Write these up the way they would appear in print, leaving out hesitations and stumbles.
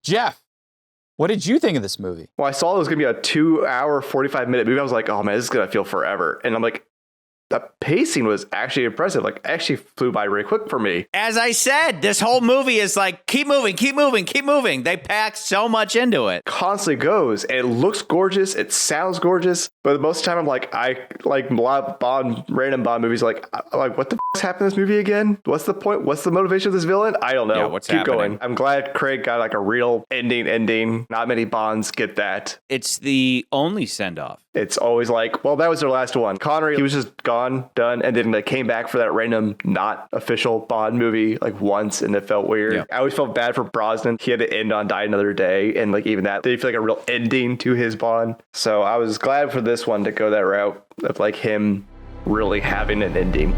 Jeff, what did you think of this movie? Well, I saw it was going to be a 2-hour, 45-minute movie. I was like, oh man, this is going to feel forever. And I'm like, the pacing was actually impressive. Like, actually flew by really quick for me. As I said, this whole movie is like, keep moving, keep moving, keep moving. They pack so much into it. Constantly goes. It looks gorgeous. It sounds gorgeous. But most of the time, I'm like, I like a lot of random Bond movies. Like, what the f*** happened in this movie again? What's the point? What's the motivation of this villain? I don't know. Yeah, what's Keep happening? going. I'm glad Craig got like a real ending. Not many Bonds get that. It's the only send-off. It's always like, well, that was their last one. Connery, he was just gone, done, and then like came back for that random, not official Bond movie like once, and it felt weird. Yeah. I always felt bad for Brosnan. He had to end on Die Another Day, and like even that didn't feel like a real ending to his Bond. So I was glad for this one to go that route of like him really having an ending.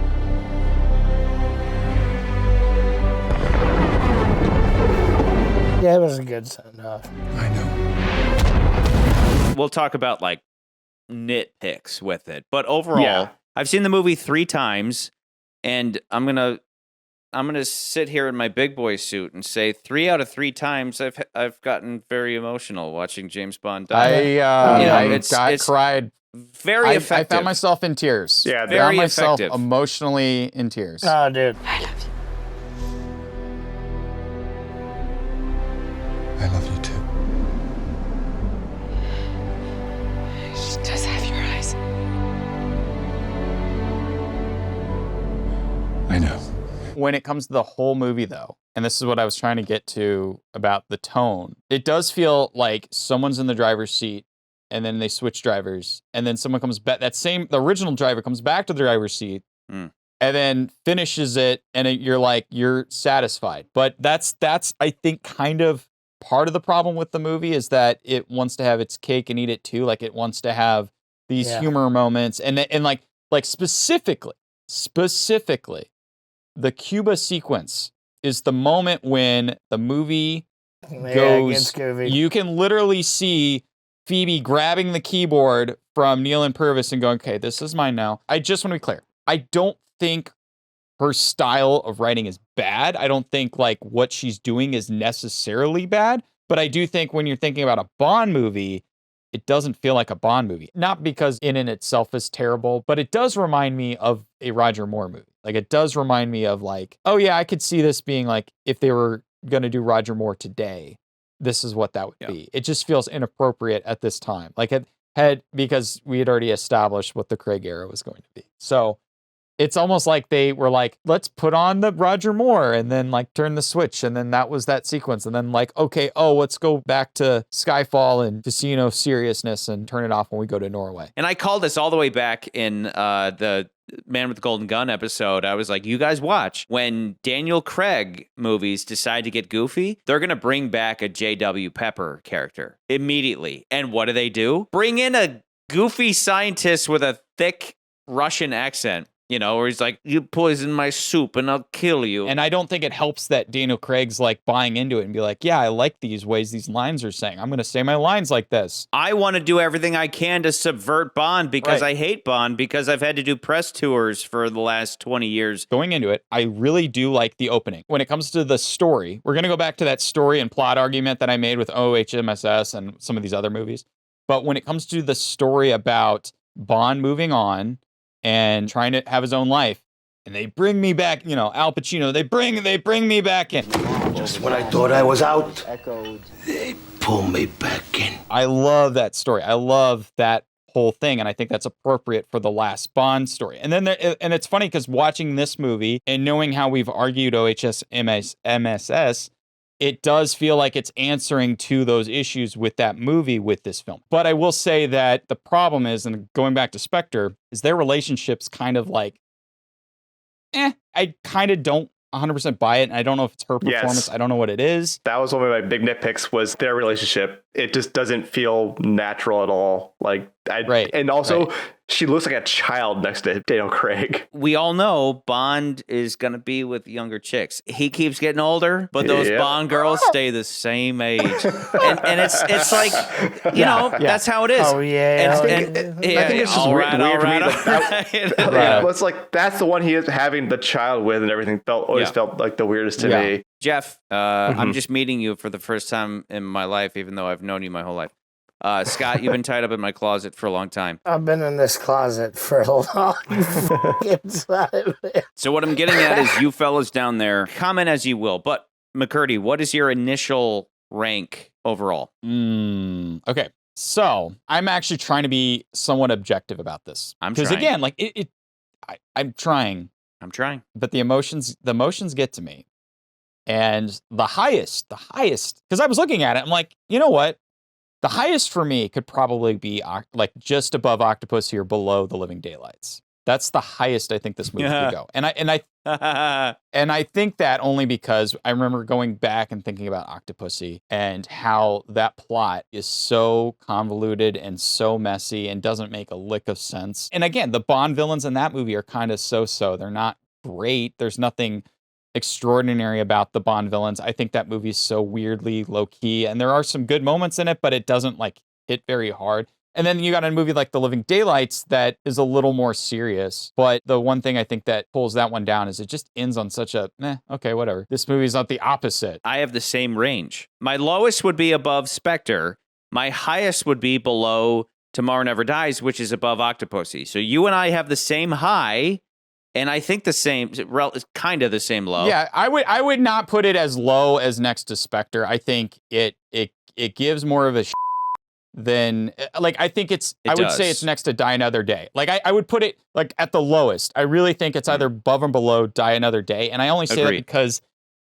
Yeah, it was a good send-off. I know. We'll talk about like nitpicks with it, but overall, I've seen the movie 3 times, and I'm gonna sit here in my big boy suit and say 3 out of 3 times I've gotten very emotional watching James Bond die. I cried. Very effective. I found myself in tears. Yeah, I found myself effective. emotionally in tears. Oh, dude. I love you too. She does have your eyes. I know. When it comes to the whole movie, though, and this is what I was trying to get to about the tone, it does feel like someone's in the driver's seat, and then they switch drivers, and then someone comes back. The original driver comes back to the driver's seat, and then finishes it, and you're satisfied. But that's I think kind of part of the problem with the movie is that it wants to have its cake and eat it too. Like it wants to have these humor moments, and like specifically, the Cuba sequence is the moment when the movie goes. You can literally see Phoebe grabbing the keyboard from Neil and Purvis and going, okay, this is mine now. I just want to be clear. I don't think her style of writing is bad. I don't think like what she's doing is necessarily bad. But I do think when you're thinking about a Bond movie, it doesn't feel like a Bond movie. Not because in and itself is terrible, but it does remind me of a Roger Moore movie. Like it does remind me of like, oh yeah, I could see this being like, if they were going to do Roger Moore today, this is what that would be. It just feels inappropriate at this time. Like it had, because we had already established what the Craig era was going to be. So it's almost like they were like, let's put on the Roger Moore and then like turn the switch. And then that was that sequence. And then like, okay, let's go back to Skyfall and Casino seriousness and turn it off when we go to Norway. And I called this all the way back in the Man with the Golden Gun episode. I was like, you guys watch. When Daniel Craig movies decide to get goofy, they're going to bring back a J.W. Pepper character immediately. And what do? Bring in a goofy scientist with a thick Russian accent. You know, where he's like, you poison my soup and I'll kill you. And I don't think it helps that Daniel Craig's like buying into it and be like, yeah, I like these ways these lines are saying. I'm going to say my lines like this. I want to do everything I can to subvert Bond because I hate Bond because I've had to do press tours for the last 20 years. Going into it, I really do like the opening. When it comes to the story, we're going to go back to that story and plot argument that I made with OHMSS and some of these other movies. But when it comes to the story about Bond moving on, and trying to have his own life, and they bring me back, you know, Al Pacino, they bring me back in. Just when I thought I was out, they pull me back in. I love that story. I love that whole thing, and I think that's appropriate for the last Bond story. And then and it's funny because watching this movie and knowing how we've argued OHS-MSS, it does feel like it's answering to those issues with that movie with this film. But I will say that the problem is, and going back to Spectre, is their relationship's kind of like, I kind of don't 100% buy it. And I don't know if it's her performance. I don't know what it is. That was one of my big nitpicks was their relationship. It just doesn't feel natural at all. Like, and also She looks like a child next to Daniel Craig. We all know Bond is going to be with younger chicks. He keeps getting older, but those Bond girls stay the same age. and it's like, you know, that's how it is. Oh, yeah. I think it's just weird to me. It's like, that's the one he is having the child with and everything always felt like the weirdest to me. Jeff, I'm just meeting you for the first time in my life, even though I've known you my whole life. Scott, you've been tied up in my closet for a long time. I've been in this closet for a long time. So what I'm getting at is you fellas down there, comment as you will, but McCurdy, what is your initial rank overall? Okay. So I'm actually trying to be somewhat objective about this. Because again, like I'm trying. But the emotions get to me. And the highest, because I was looking at it, I'm like, you know what? The highest for me could probably be like just above Octopussy or below The Living Daylights. That's the highest I think this movie could go. And I think that only because I remember going back and thinking about Octopussy and how that plot is so convoluted and so messy and doesn't make a lick of sense. And again, the Bond villains in that movie are kind of so-so. They're not great. There's nothing extraordinary about the Bond villains. I think that movie is so weirdly low-key, and there are some good moments in it, but it doesn't like hit very hard. And then you got a movie like The Living Daylights that is a little more serious. But the one thing I think that pulls that one down is it just ends on such a, okay, whatever. This movie's not the opposite. I have the same range. My lowest would be above Spectre. My highest would be below Tomorrow Never Dies, which is above Octopussy. So you and I have the same high, and I think the same, kind of the same low. Yeah, I would not put it as low as next to Spectre. I think it gives more of a than, like, I think I would say it's next to Die Another Day. Like, I would put it, like, at the lowest. I really think it's either above or below Die Another Day. And I only say that because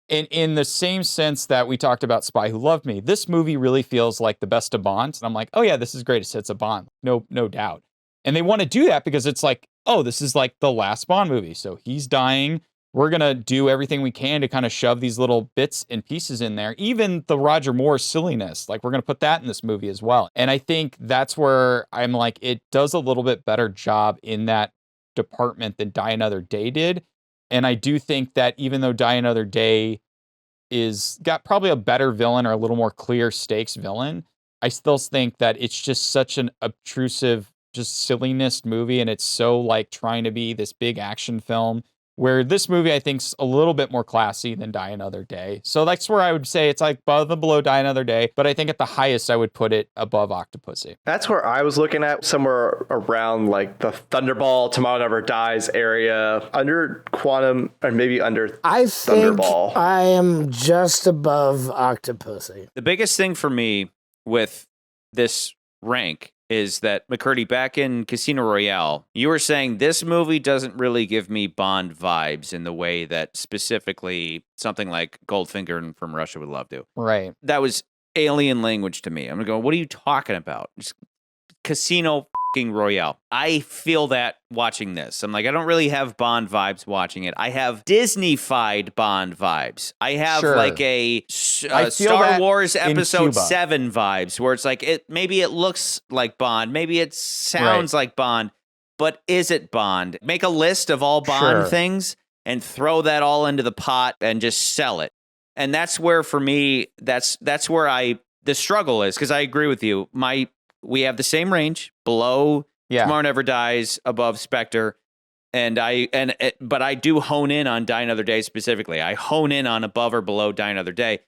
in the same sense that we talked about Spy Who Loved Me, this movie really feels like the best of Bonds. And I'm like, oh yeah, this is great. It's a Bond. No doubt. And they want to do that because it's like, oh, this is like the last Bond movie. So he's dying. We're going to do everything we can to kind of shove these little bits and pieces in there. Even the Roger Moore silliness, like we're going to put that in this movie as well. And I think that's where I'm like, it does a little bit better job in that department than Die Another Day did. And I do think that even though Die Another Day is got probably a better villain or a little more clear stakes villain, I still think that it's just such an obtrusive, just silliness movie. And it's so like trying to be this big action film, where this movie, I think, is a little bit more classy than Die Another Day. So that's where I would say it's like above and below Die Another Day. But I think at the highest, I would put it above Octopussy. That's where I was looking at, somewhere around like the Thunderball, Tomorrow Never Dies area, under Quantum, or maybe under Thunderball. I am just above Octopussy. The biggest thing for me with this rank is that, McCurdy, back in Casino Royale, you were saying this movie doesn't really give me Bond vibes in the way that specifically something like Goldfinger and From Russia With Love do. Right. That was alien language to me. I'm going to go, what are you talking about? Just Casino Royale. I feel that watching this. I'm like, I don't really have Bond vibes watching it. I have Disney-fied Bond vibes. I have like a Star Wars Episode 7 vibes, where it's like, maybe it looks like Bond, maybe it sounds like Bond, but is it Bond? Make a list of all Bond things and throw that all into the pot and just sell it. And that's where, for me, that's where the struggle is, because I agree with you. We have the same range, below Tomorrow Never Dies, above Spectre, but I do hone in on Die Another Day specifically. I hone in on above or below Die Another Day.